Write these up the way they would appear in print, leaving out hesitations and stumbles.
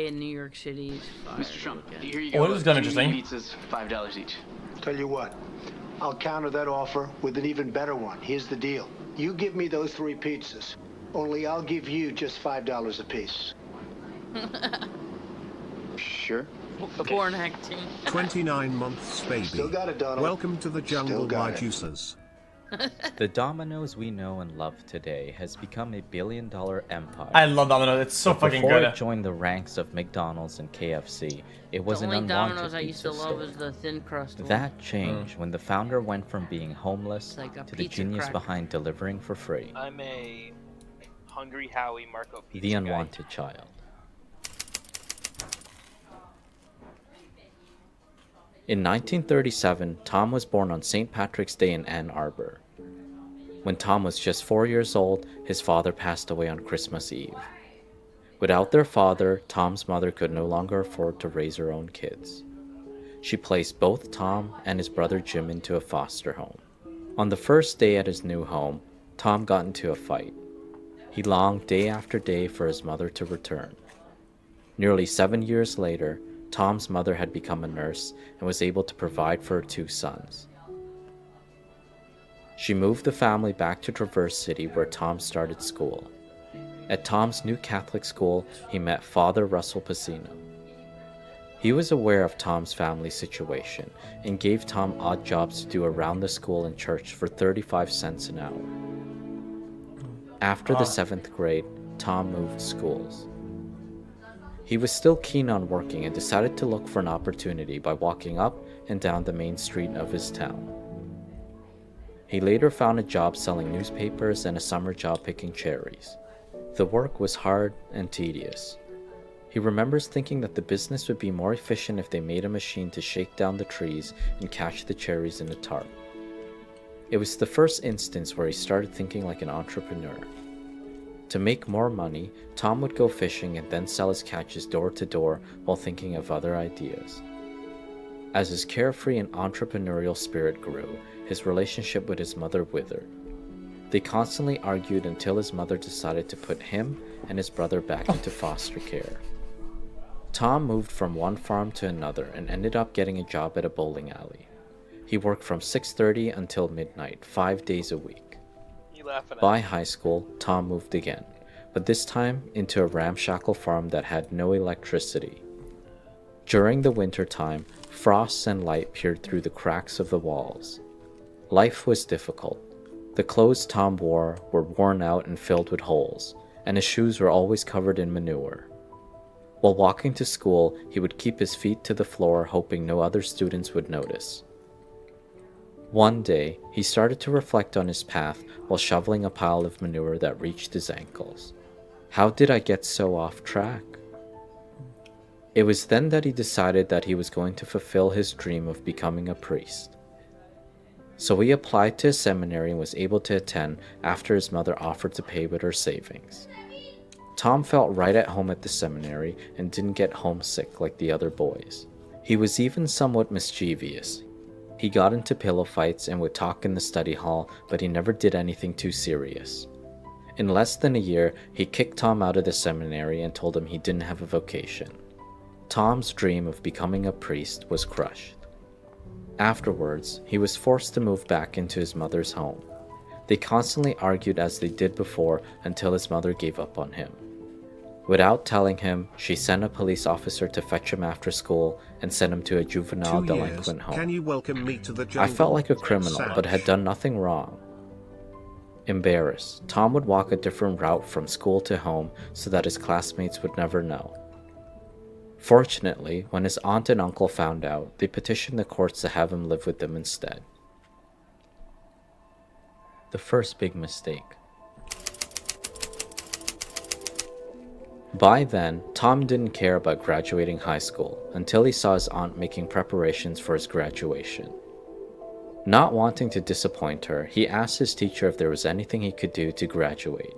day in New York City is fire. Mr. Trump, Okay. here you Oh, go. this is kind of Two interesting. pizzas, $5 each. Tell you what, I'll counter that offer with an even better one. Here's the deal. You give me those 3 pizzas, only I'll give you just $5 apiece. Sure. Born acting. 29 months, baby. Still got it, Donald. Welcome to the jungle, Still got my it. juicers. The Domino's we know and love today has become a billion-dollar empire. I love Domino's. It's so But fucking before good. it joined the ranks of McDonald's and KFC, it was The an only unwanted Domino's I used to pizza love store. is the thin crust one. That changed when the founder went from being homeless It's like a to the pizza genius cracker. behind delivering for free. I'm a Hungry Howie Marco pizza The guy. unwanted child. In 1937, Tom was born on St. Patrick's Day in Ann Arbor. When Tom was just 4 years old, his father passed away on Christmas Eve. Without their father, Tom's mother could no longer afford to raise her own kids. She placed both Tom and his brother Jim into a foster home. On the first day at his new home, Tom got into a fight. He longed day after day for his mother to return. Nearly 7 years later, Tom's mother had become a nurse and was able to provide for her 2 sons. She moved the family back to Traverse City where Tom started school. At Tom's new Catholic school, he met Father Russell Pacino. He was aware of Tom's family situation and gave Tom odd jobs to do around the school and church for 35 cents an hour. After the 7th grade, Tom moved schools. He was still keen on working and decided to look for an opportunity by walking up and down the main street of his town. He later found a job selling newspapers and a summer job picking cherries. The work was hard and tedious. He remembers thinking that the business would be more efficient if they made a machine to shake down the trees and catch the cherries in a tarp. It was the first instance where he started thinking like an entrepreneur. To make more money, Tom would go fishing and then sell his catches door to door while thinking of other ideas. As his carefree and entrepreneurial spirit grew, his relationship with his mother withered. They constantly argued until his mother decided to put him and his brother back into foster care. Tom moved from one farm to another and ended up getting a job at a bowling alley. He worked from 6:30 until midnight, 5 days a week. By high school, Tom moved again, but this time into a ramshackle farm that had no electricity. During the winter time, frost and light peered through the cracks of the walls. Life was difficult. The clothes Tom wore were worn out and filled with holes, and his shoes were always covered in manure. While walking to school, he would keep his feet to the floor, hoping no other students would notice. One day, he started to reflect on his path while shoveling a pile of manure that reached his ankles. How did I get so off track? It was then that he decided that he was going to fulfill his dream of becoming a priest. So he applied to a seminary and was able to attend after his mother offered to pay with her savings. Tom felt right at home at the seminary and didn't get homesick like the other boys. He was even somewhat mischievous. He got into pillow fights and would talk in the study hall, but he never did anything too serious. In less than a year, he kicked Tom out of the seminary and told him he didn't have a vocation. Tom's dream of becoming a priest was crushed. Afterwards, he was forced to move back into his mother's home. They constantly argued as they did before until his mother gave up on him. Without telling him, she sent a police officer to fetch him after school and sent him to a juvenile 2 delinquent years. home. Can you welcome me to the I jungle? felt like a criminal, Sash. but had done nothing wrong. Embarrassed, Tom would walk a different route from school to home so that his classmates would never know. Fortunately, when his aunt and uncle found out, they petitioned the courts to have him live with them instead. The first big mistake. By then, Tom didn't care about graduating high school until he saw his aunt making preparations for his graduation. Not wanting to disappoint her, he asked his teacher if there was anything he could do to graduate.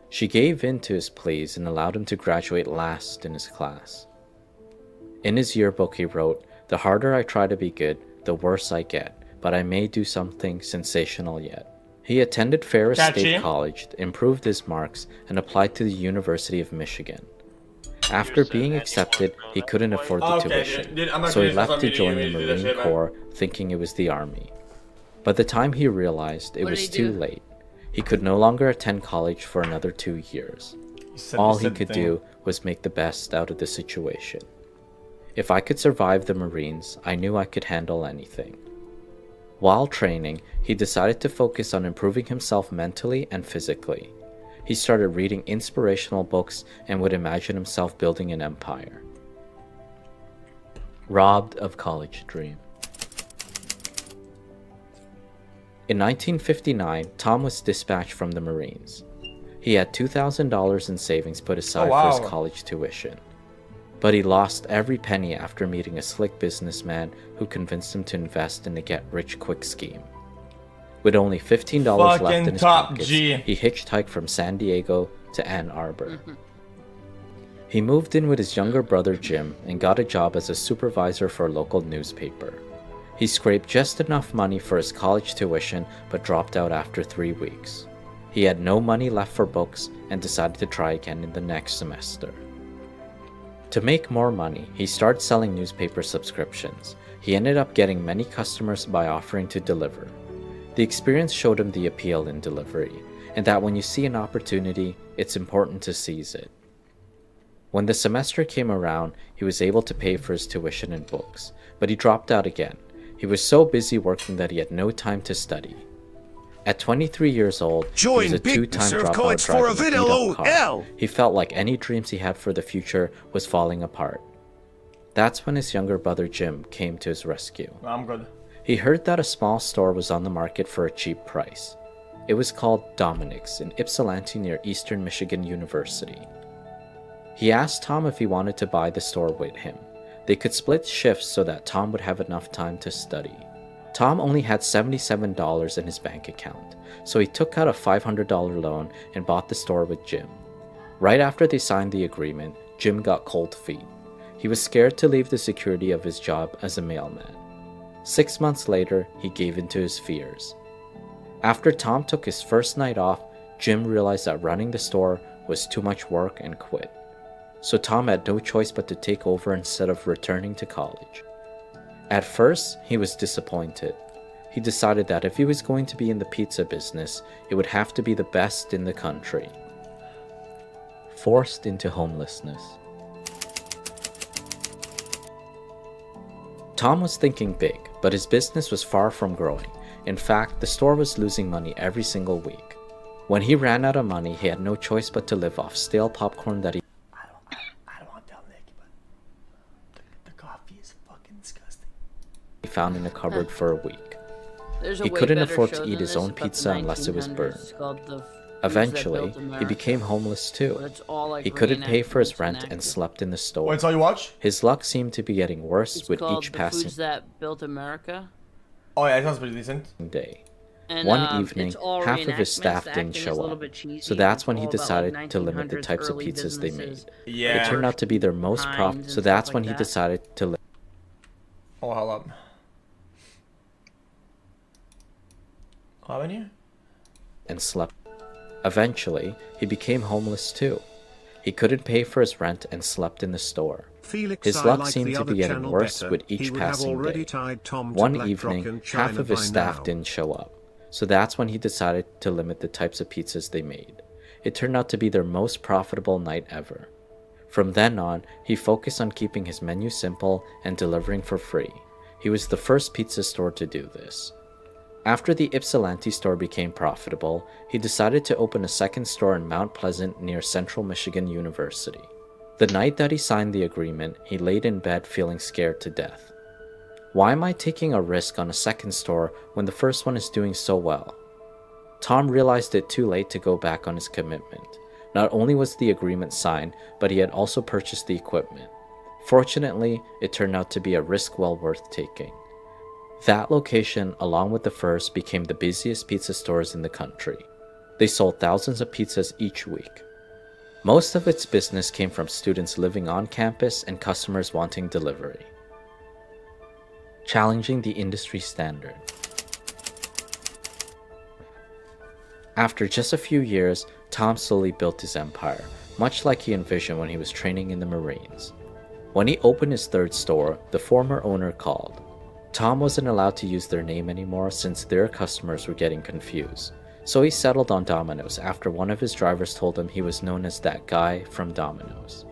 She gave in to his pleas and allowed him to graduate last in his class. In his yearbook he wrote, "The harder I try to be good, the worse I get, but I may do something sensational yet." He attended Ferris Catchy. State College, improved his marks, and applied to the University of Michigan. After being accepted, he couldn't afford the tuition, so he left to join the Marine Corps, thinking it was the Army. By the time he realized, it was too late. He could no longer attend college for another 2 years. All he could do was make the best out of the situation. If I could survive the Marines, I knew I could handle anything. While training, he decided to focus on improving himself mentally and physically. He started reading inspirational books and would imagine himself building an empire. Robbed of college dream. In 1959, Tom was dispatched from the Marines. He had $2,000 in savings put aside for his college tuition. But he lost every penny after meeting a slick businessman who convinced him to invest in the get-rich-quick scheme. With only $15 left in his pockets, he hitchhiked from San Diego to Ann Arbor. He moved in with his younger brother Jim and got a job as a supervisor for a local newspaper. He scraped just enough money for his college tuition but dropped out after 3 weeks. He had no money left for books and decided to try again in the next semester. To make more money, he started selling newspaper subscriptions. He ended up getting many customers by offering to deliver. The experience showed him the appeal in delivery, and that when you see an opportunity, it's important to seize it. When the semester came around, he was able to pay for his tuition and books, but he dropped out again. He was so busy working that he had no time to study. At 23 years old, he was a two-time dropout driving a beat-up car. He felt like any dreams he had for the future was falling apart. That's when his younger brother Jim came to his rescue. I'm good. He heard that a small store was on the market for a cheap price. It was called Dominos in Ypsilanti near Eastern Michigan University. He asked Tom if he wanted to buy the store with him. They could split shifts so that Tom would have enough time to study. Tom only had $77 in his bank account, so he took out a $500 loan and bought the store with Jim. Right after they signed the agreement, Jim got cold feet. He was scared to leave the security of his job as a mailman. 6 months later, he gave in to his fears. After Tom took his first night off, Jim realized that running the store was too much work and quit. So Tom had no choice but to take over instead of returning to college. At first, he was disappointed. He decided that if he was going to be in the pizza business, it would have to be the best in the country. Forced into homelessness. Tom was thinking big, but his business was far from growing. In fact, the store was losing money every single week. When he ran out of money, he had no choice but to live off stale popcorn that he I don't want to tell Nick, but the coffee is fucking disgusting. found in a cupboard for a week. There's a He way couldn't better afford show to eat than his this own about the pizza unless it was 1900s. burned. It's called The Foods That Eventually, Built America. he became homeless too. But it's all like He couldn't pay for his reenactments rent and enacted. slept in the store. Wait, so you watch? His luck seemed to be getting worse It's with called each The passing Foods That Built America. Oh yeah, it sounds pretty decent. day. And, One evening, it's all half of his reenactments. staff The didn't acting is show a little up. bit cheesy. So that's It's when he all about, decided like, to limit the 1900s types of early pizzas they businesses. made. Yeah. It turned out to be their most Heinz profitable, and so that's stuff when like he that. decided to limit Oh, hold up. How many? and slept. Eventually, he became homeless too. He couldn't pay for his rent and slept in the store. Felix, His I luck like seemed the to be other getting channel worse better. with He each would have passing already day. tied Tom to One BlackRock evening, and half China of his by staff now. didn't show up. So that's when he decided to limit the types of pizzas they made. It turned out to be their most profitable night ever. From then on, he focused on keeping his menu simple and delivering for free. He was the first pizza store to do this. After the Ypsilanti store became profitable, he decided to open a second store in Mount Pleasant near Central Michigan University. The night that he signed the agreement, he laid in bed feeling scared to death. Why am I taking a risk on a second store when the first one is doing so well? Tom realized it too late to go back on his commitment. Not only was the agreement signed, but he had also purchased the equipment. Fortunately, it turned out to be a risk well worth taking. That location, along with the first, became the busiest pizza stores in the country. They sold thousands of pizzas each week. Most of its business came from students living on campus and customers wanting delivery. Challenging the industry standard. After just a few years, Tom slowly built his empire. much like he envisioned when he was training in the Marines. When he opened his third store, the former owner called. Tom wasn't allowed to use their name anymore since their customers were getting confused, so he settled on Domino's after one of his drivers told him he was known as that guy from Domino's.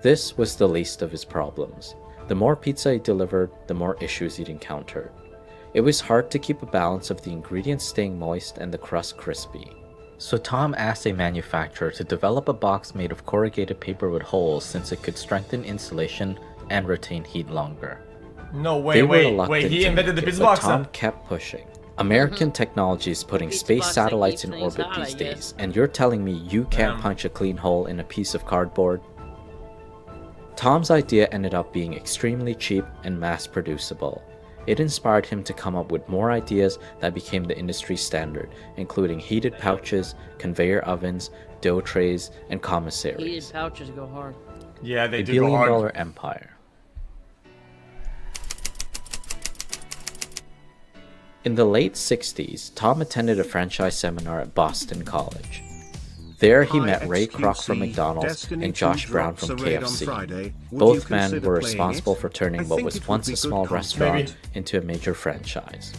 This was the least of his problems. The more pizza he delivered, the more issues he'd encountered. It was hard to keep a balance of the ingredients staying moist and the crust crispy. So Tom asked a manufacturer to develop a box made of corrugated paper with holes since it could strengthen insulation and retain heat longer. No They way, were reluctant wait, he to invented the make it, pizza but box. Tom kept pushing. American technology is putting Pizza space box that satellites in keeps things orbit hot, these I days, guess. and you're telling me you can't punch a clean hole in a piece of cardboard? Tom's idea ended up being extremely cheap and mass-producible. It inspired him to come up with more ideas that became the industry standard, including heated pouches, conveyor ovens, dough trays, and commissaries. Heated pouches go hard. Yeah, they A do go hard. billion-dollar empire. In the late 60s, Tom attended a franchise seminar at Boston College. There he Hi, met Ray Kroc from xQc. McDonald's Destiny and Josh 2 Brown drops from a raid on KFC. Friday. Would Both you men consider were playing responsible it? for turning I what think was it would once be a good small content. restaurant Maybe. into a major franchise.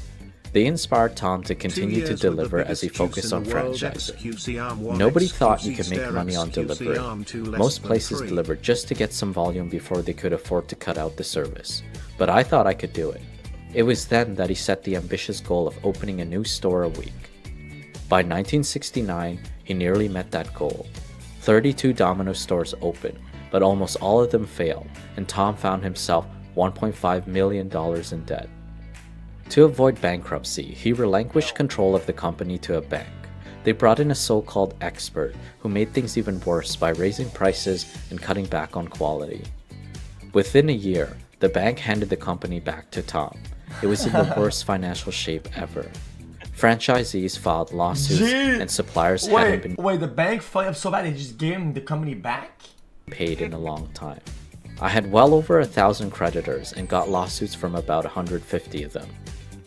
They inspired Tom to continue to years with the deliver as he biggest juice focused in on the world, franchising. xQc arm one, Nobody thought xQc you could make stare, money on xQc delivery. arm two, less Most than places three. delivered just to get some volume before they could afford to cut out the service. But I thought I could do it. It was then that he set the ambitious goal of opening a new store a week. By 1969, he nearly met that goal. 32 Domino's stores opened, but almost all of them failed, and Tom found himself $1.5 million in debt. To avoid bankruptcy, he relinquished control of the company to a bank. They brought in a so-called expert who made things even worse by raising prices and cutting back on quality. Within a year, the bank handed the company back to Tom. It was in the worst financial shape ever. Franchisees filed lawsuits and suppliers hadn't been Wait, the bank fucked up so bad they just gave him the company back? paid in a long time. I had well over 1,000 creditors and got lawsuits from about 150 of them.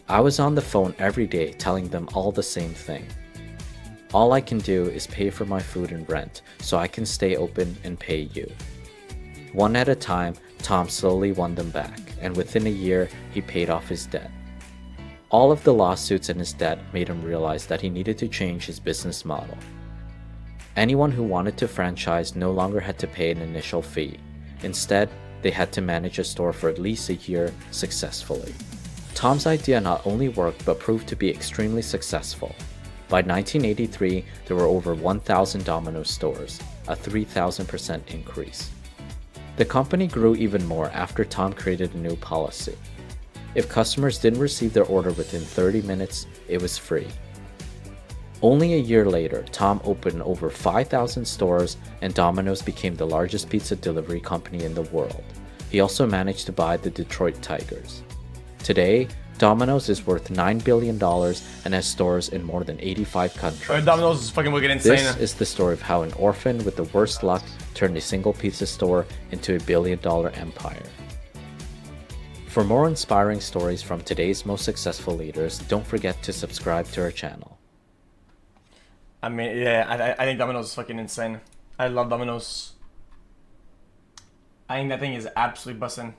I was on the phone every day telling them all the same thing. All I can do is pay for my food and rent so I can stay open and pay you. One at a time, Tom slowly won them back, and within a year, he paid off his debt. All of the lawsuits and his debt made him realize that he needed to change his business model. Anyone who wanted to franchise no longer had to pay an initial fee. Instead, they had to manage a store for at least a year successfully. Tom's idea not only worked but proved to be extremely successful. By 1983, there were over 1,000 Domino's stores, a 3,000% increase. The company grew even more after Tom created a new policy. If customers didn't receive their order within 30 minutes, it was free. Only a year later, Tom opened over 5,000 stores and Domino's became the largest pizza delivery company in the world. He also managed to buy the Detroit Tigers. Today, Domino's is worth $9 billion and has stores in more than 85 countries. Domino's is fucking wicked insane. This is the story of how an orphan with the worst luck turned a single pizza store into a billion-dollar empire. For more inspiring stories from today's most successful leaders, don't forget to subscribe to our channel. I mean, yeah, I think Domino's is fucking insane. I love Domino's. I think that thing is absolutely bussin'.